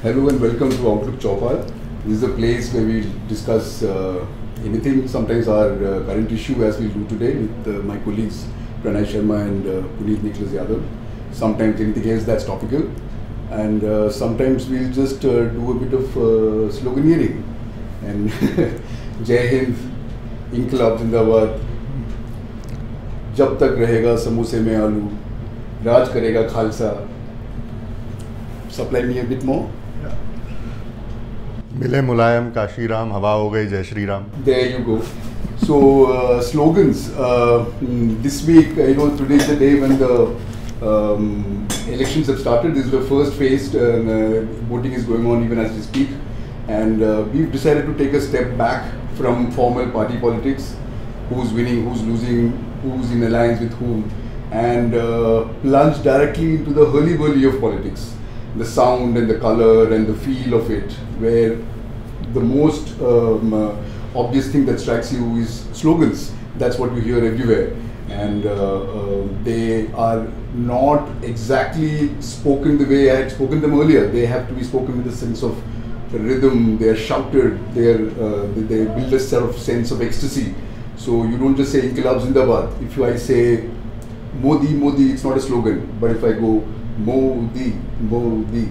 Hello and welcome to Outlook Chopal. This is a place where we discuss anything, sometimes our current issue as we do today with my colleagues Pranay Sharma and Puneet Nicholas Yadav. Sometimes anything else that's topical, and sometimes we'll just do a bit of sloganeering and Jai Hind, Inqilab Zindabad, Jab tak rahega samoose mein aloo, Raj karega Khalsa. Supply me a bit more. मिले मुलायम काशी राम हवा हो गई जय Shri Ram. There you go. So slogans. This week, today is the day when the elections have started. This is the first phase. Voting is going on even as we speak, and we've decided to take a step back from formal party politics. Who's winning? Who's losing? Who's in alliance with whom? And plunge directly into the hurly-burly of politics. The sound and the color and the feel of it, where the most obvious thing that strikes you is slogans. That's what you hear everywhere, and they are not exactly spoken the way I had spoken them earlier. They have to be spoken with a sense of rhythm. They are shouted. They build a sort of sense of ecstasy. So you don't just say Inqilab Zindabad. If I say Modi, Modi, it's not a slogan. But if I go Modi, Modi,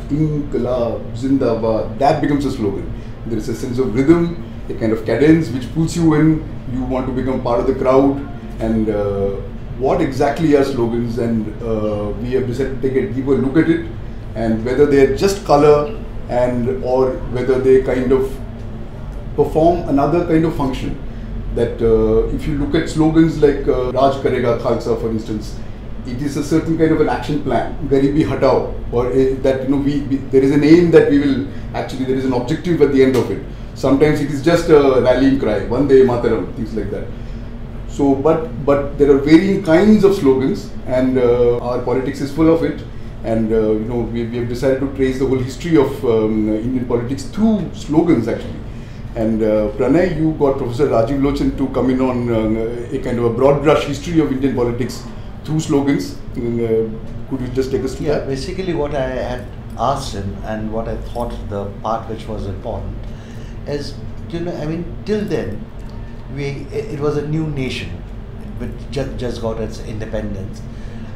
Inqilab Zindabad, that becomes a slogan. There is a sense of rhythm, a kind of cadence which pulls you in. You want to become part of the crowd. And what exactly are slogans? And we have decided to take a deeper look at it, and whether they are just color or whether they kind of perform another kind of function. That if you look at slogans like Raj Karega Khalsa, for instance, it is a certain kind of an action plan, Garibi Hatao, or that there is an aim that we will actually, there is an objective at the end of it. Sometimes it is just a rallying cry, Vande Mataram, things like that. So, but there are varying kinds of slogans, and our politics is full of it. And we have decided to trace the whole history of Indian politics through slogans actually. And Pranay, you got Professor Rajiv Lochan to come in on a kind of a broad brush history of Indian politics through slogans. Could you just take us through that? Yeah, basically what I had asked him and what I thought the part which was important is, till then, it was a new nation which just got its independence,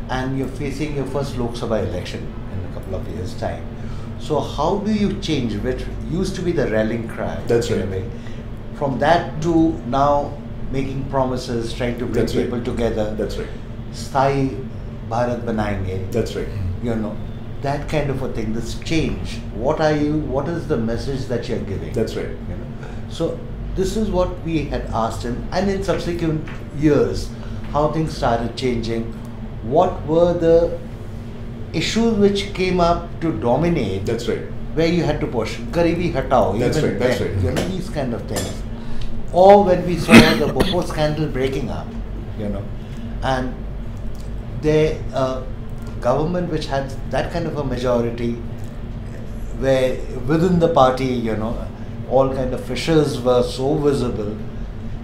and you're facing your first Lok Sabha election in a couple of years' time. So how do you change, which used to be the rallying cry? That's right. From that to now making promises, trying to bring That's right. people together. That's right. Sthayi Bharat banayenge. That's right. That kind of a thing, this change. What is the message that you're giving? That's right. So this is what we had asked him, and in subsequent years, how things started changing. What were the issues which came up to dominate? That's right. Where you had to push Garibi Hatao. That's even right. That's then, right. These kind of things. Or when we saw the Bhopal scandal breaking up, and the government which had that kind of a majority, where within the party, all kind of fissures were so visible,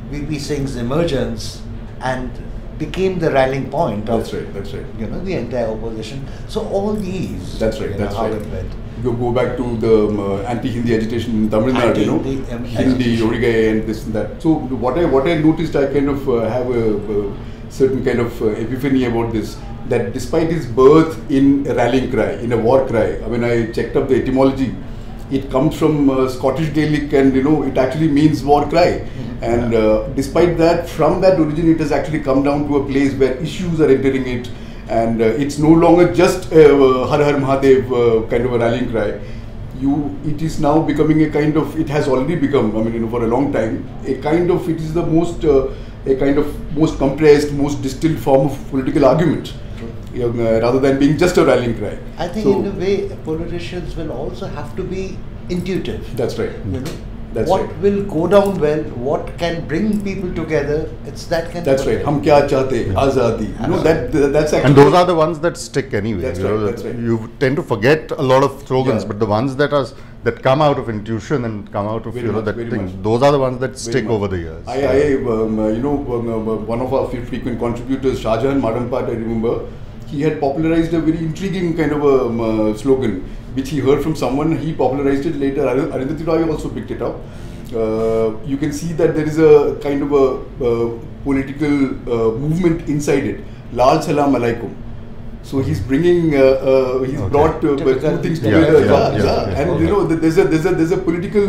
VP Singh's emergence and became the rallying point of That's right. the entire opposition. So all these, That's right. That's how right. it went. You go back to the anti-Hindi agitation in Tamil Nadu, Hindi, Odigai, and this and that. So what I noticed, I kind of have a certain kind of epiphany about this. That despite its birth in a rallying cry, in a war cry, when I checked up the etymology, it comes from Scottish Gaelic, and it actually means war cry. Mm-hmm. And despite that, from that origin, it has actually come down to a place where issues are entering it, and it's no longer just Har Har Mahadev kind of a rallying cry. It is now becoming a kind of, it has already become, for a long time, a kind of, it is the most, a kind of most compressed, most distilled form of political argument. Rather than being just a rallying cry. I think in a way, politicians will also have to be intuitive. That's right. That's what right. will go down well, what can bring people together, it's that kind That's of right. Hum kya chahte, azadi. That's actually. And those are the ones that stick anyway. That's right. That's right. You tend to forget a lot of slogans, but the ones that come out of intuition and come out of that thing, those are the ones that stick over the years. One of our frequent contributors, Shahjahan Madampat, I remember, he had popularized a very intriguing kind of a slogan, which he heard from someone. He popularized it later. Arundhati Roy also picked it up. You can see that there is a kind of a political movement inside it. Lal Salam Alaikum. So he's bringing, he's brought two things together. And you know, there's a political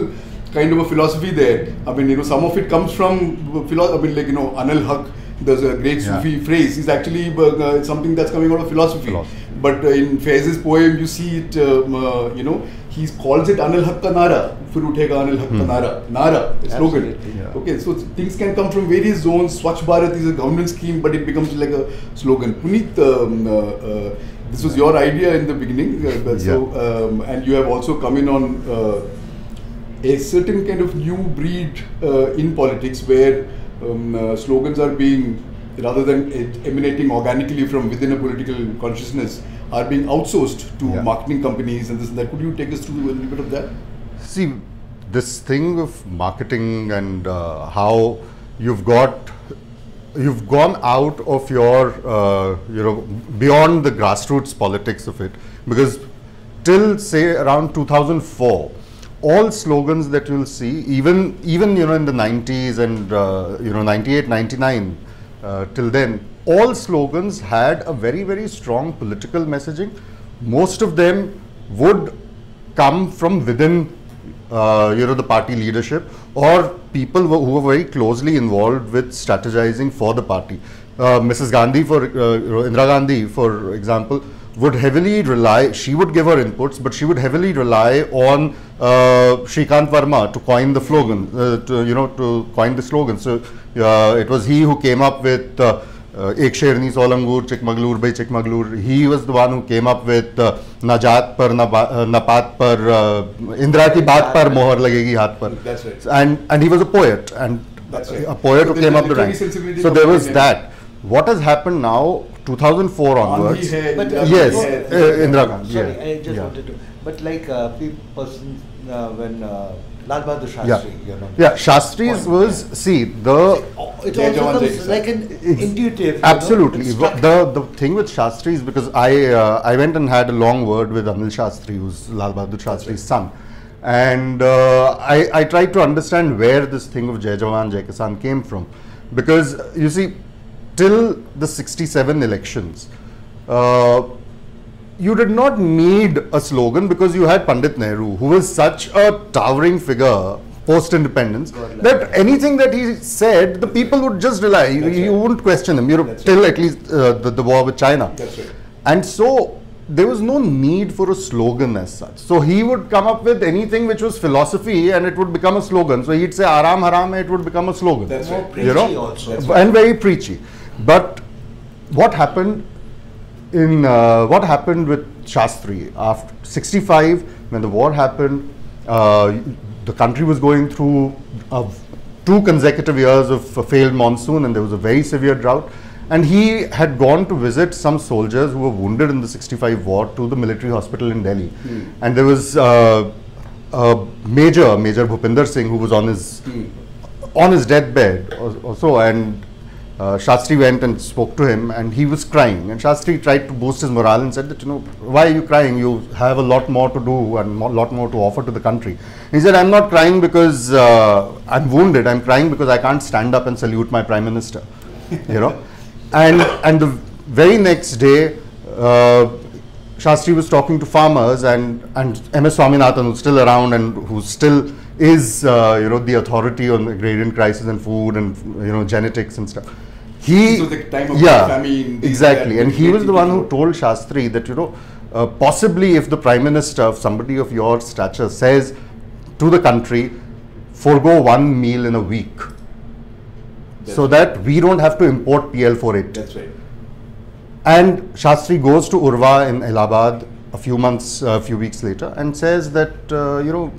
kind of a philosophy there. I mean, you know, some of it comes from philosophy. I mean, like, you know, Anil Haq, there's a great Sufi phrase, is actually something that's coming out of philosophy. But in Faiz's poem, you see it, you know, he calls it Anil Haq ka Nara. Fir uthega Anil Haq ka Nara. Nara, slogan. Okay, so things can come from various zones. Swachh Bharat is a government scheme, but it becomes like a slogan. Puneet, this was your idea in the beginning. And you have also come in on a certain kind of new breed in politics where slogans are being, rather than emanating organically from within a political consciousness, are being outsourced to marketing companies and this and that. Could you take us through a little bit of that? See, this thing of marketing and how you've gone out of your, you know, beyond the grassroots politics of it, because till say around 2004, all slogans that you'll see, even you know, in the 90s and you know, 98, 99, till then, all slogans had a very, very strong political messaging. Most of them would come from within you know, the party leadership or people who were very closely involved with strategizing for the party. Mrs. Gandhi, Indira Gandhi, for example, would heavily rely, she would give her inputs, but she would heavily rely on Shrikant Verma to coin the slogan, to coin the slogan. So it was he who came up with Ek Sherni Solangur, Chikmagalur by Chikmagalur. He was the one who came up with Najat par, Napat par, Indra ki baat par, mohar lagegi haath par. That's right. And he was a poet, and a poet who came up the ranks. So there was that. What has happened now, 2004 onwards? Yes, Indira Gandhi. Sorry, I just wanted to. But like persons when Lal Bahadur Shastri, you know. Yeah, Shastri's was, see, it also comes like an intuitive. Absolutely. The thing with Shastri is because I went and had a long word with Anil Shastri, who's Lal Bahadur Shastri's son. And I tried to understand where this thing of Jai Jawan, Jai Kisan came from. Because, you see, till the 67 elections, you did not need a slogan because you had Pandit Nehru, who was such a towering figure post-independence that anything that he said, the people would just rely. You wouldn't question him. Till at least the war with China. That's right. And so there was no need for a slogan as such. So he would come up with anything which was philosophy and it would become a slogan. So he'd say Aram Haram, it would become a slogan. That's right. Preachy, you know, also. And very preachy. But what happened with Shastri after 65, when the war happened, the country was going through 2 consecutive years of a failed monsoon, and there was a very severe drought. And he had gone to visit some soldiers who were wounded in the 65 war to the military hospital in Delhi. And there was Major Bhupinder Singh, who was on his deathbed or so, and Shastri went and spoke to him, and he was crying. And Shastri tried to boost his morale and said that, you know, why are you crying? You have a lot more to do and a lot more to offer to the country. He said, I'm not crying because I'm wounded. I'm crying because I can't stand up and salute my Prime Minister. You know. And the very next day, Shastri was talking to farmers, and M.S. Swaminathan, who's still around and who still is, you know, the authority on agrarian crisis and food and, you know, genetics and stuff. This was the time of famine. Exactly. And he was the one who told Shastri that, you know, possibly if the Prime Minister, somebody of your stature, says to the country, forego 1 meal in a week, so that we don't have to import PL48. That's right. And Shastri goes to Urva in Allahabad a few weeks later and says that, you know,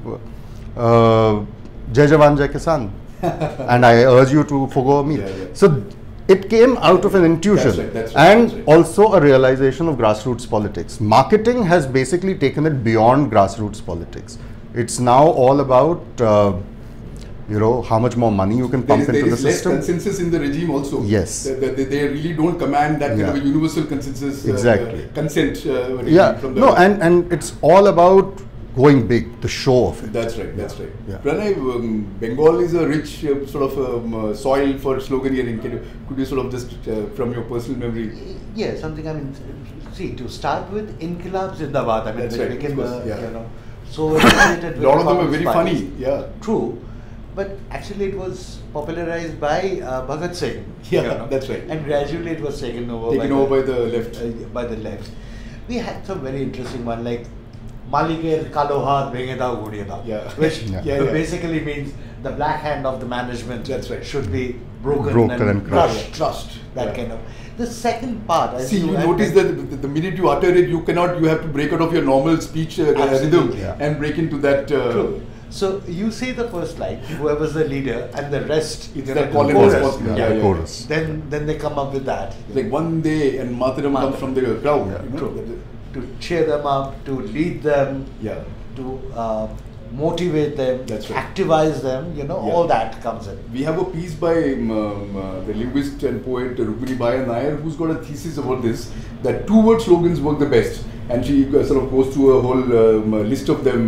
Jai Jawan, Jai Kisan. And I urge you to forgo a meal. So it came out of an intuition. That's right. And also a realization of grassroots politics. Marketing has basically taken it beyond grassroots politics. It's now all about you know, how much more money you can There pump is into the less system. consensus in the regime also. Yes. They really don't command that kind Yeah. of a universal consensus. Exactly. Consent. Yeah, From the no, and it's all about going big, the show of it. That's right. That's right. Yeah. Pranay, Bengal is a rich sort of soil for sloganeering. Could you sort of just from your personal memory? Yeah, something. I mean, see, to start with, Inqilab Zindabad. I mean, That's which right, became of course, yeah. you know, so associated with A lot of them are Communist very parties. funny. Yeah. True, but actually it was popularized by Bhagat Singh. Yeah, that's right. And gradually it was taken over. By the left. By the left. We had some very interesting one like Malikeer Kalohat Bengeda Gudiyada, Yeah. which Yeah. basically means the black hand of the management That's right. should be broken, Broken and crushed. Trust. That Yeah. kind of. The second part, as See, you had notice mentioned- that the minute you utter it, you have to break out of your normal speech rhythm Absolutely. Yeah. and break into that. True. So you say the first line, whoever's the leader, and the rest, It's you the know, call and chorus. response. Yeah, Yeah. chorus. Then they come up with that. Like one day and Mataram comes from the crowd. Yeah. You know? True. To cheer them up, to lead them, Yeah. to motivate them, That's right. activize them, you know, Yeah. all that comes in. We have a piece by the linguist and poet Rukmini Baya Nair, who's got a thesis about this, that two-word slogans work the best. And she sort of goes through a whole list of them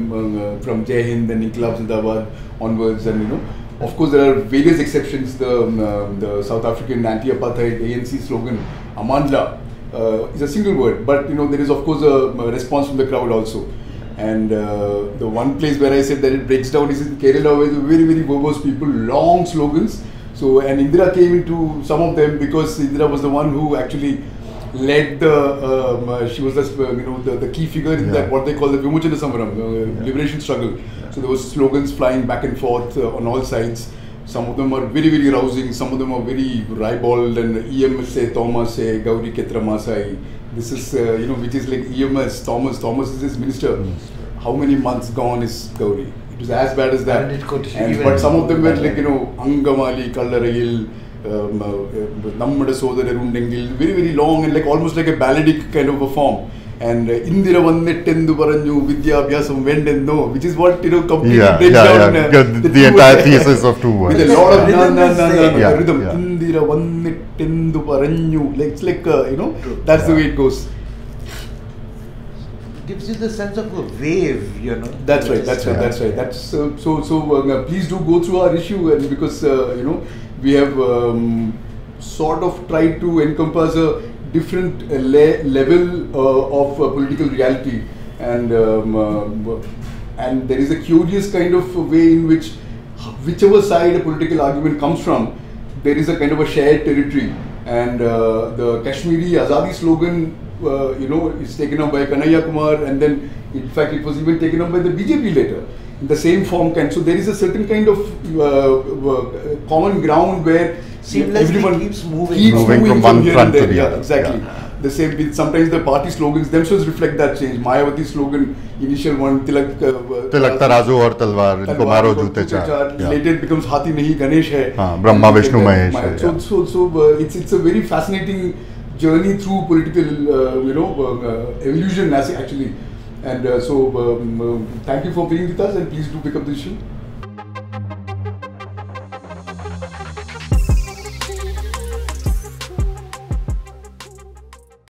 from Jai Hind and Inqilab Zindabad onwards. And, you know, of course, there are various exceptions. The South African anti-apartheid ANC slogan, Amandla, is a single word. But, you know, there is, of course, a response from the crowd also. And the one place where I said that it breaks down is in Kerala, where very, very verbose people, long slogans. So, and Indira came into some of them because Indira was the one who actually led the, she was the key figure in that, what they call the Vimochana Samaram, liberation struggle. So there was slogans flying back and forth on all sides. Some of them are very, very rousing, some of them are very ribald, and EMS say, Thomas say, Gauri Ketra Masai. This is, which is like EMS, Thomas is his minister. How many months gone is Gauri? It was as bad as that. And it could But some of them were like, Angamali, Kallarayil, Nammada Sodararundengil, very, very long and like almost like a balladic kind of a form. And Indira Vannettendu Paranju Vidyabhyasam Vendendo, which is what, completely breaks down the entire thesis of two words. with a lot of Rhythm is there. Yeah, rhythm. yeah. Indira Vannettendu Paranju. Like, it's like, that's the way it goes. Gives you the sense of a wave, you know. That's right. That's right. That's so. Please do go through our issue, and because we have sort of tried to encompass a different level of political reality, and there is a curious kind of way in which whichever side a political argument comes from, there is a kind of a shared territory, and the Kashmiri Azadi slogan. Is taken up by Kanhaiya Kumar, and then in fact it was even taken up by the BJP later in the same form. So there is a certain kind of common ground where Seamlessly everyone keeps moving from one here front and to the there. other. Exactly. Yeah. The same. Sometimes the party slogans themselves reflect that change. Mayawati slogan, initial one, Tilak Tarazu or Talwar, inko maro joote char. Later it becomes Hathi Nahi Ganesh hai. Brahma Vishnu Mahesh hai. So it's a very fascinating journey through political evolution actually, and thank you for being with us, and please do pick up the issue.